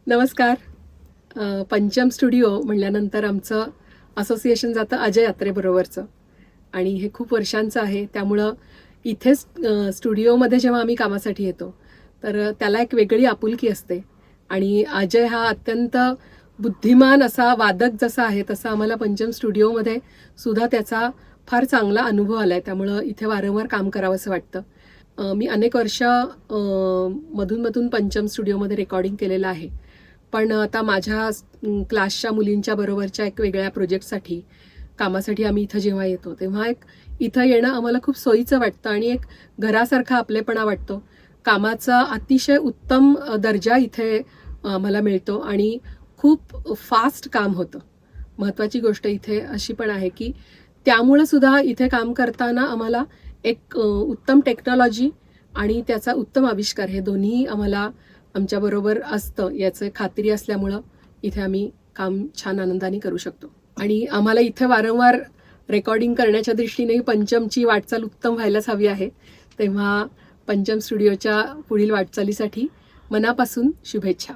नमस्कार. पंचम स्टुडिओ म्हणल्यानंतर आमचं असोसिएशन जातं अजय यात्रेबरोबरचं आणि हे खूप वर्षांचं आहे. त्यामुळं इथेच स्टुडिओमध्ये जेव्हा आम्ही कामासाठी येतो तर त्याला एक वेगळी आपुलकी असते. आणि अजय हा अत्यंत बुद्धिमान असा वादक जसा आहे तसा आम्हाला पंचम स्टुडिओमध्ये सुद्धा त्याचा फार चांगला अनुभव आला आहे. त्यामुळं इथे वारंवार काम करावंसं वाटतं. मी अनेक वर्ष मधून पंचम स्टुडिओमध्ये रेकॉर्डिंग केलेलं आहे. पण आता माझ्या क्लासच्या मुलींच्या बरोबरच्या एक वेगळ्या प्रोजेक्टसाठी कामासाठी आम्ही इथं जेव्हा येतो तेव्हा इथं येणं आम्हाला खूप सोयीचं वाटतं आणि एक घरासारखा आपलेपणा वाटतो. कामाचा अतिशय उत्तम दर्जा इथे आम्हाला मिळतो आणि खूप फास्ट काम होतं. महत्त्वाची गोष्ट इथे अशी पण आहे की त्यामुळं सुद्धा इथे काम करताना आम्हाला एक उत्तम टेक्नॉलॉजी आणि त्याचा उत्तम आविष्कार हे दोन्ही आम्हाला आमच्याबरोबर असतं याचं खात्री असल्यामुळं इथे आम्ही काम छान आनंदाने करू शकतो. आणि आम्हाला इथे वारंवार रेकॉर्डिंग करण्याच्या दृष्टीने पंचमची वाटचाल उत्तम व्हायलाच हवी आहे. तेव्हा पंचम स्टुडिओच्या पुढील वाटचालीसाठी मनापासून शुभेच्छा.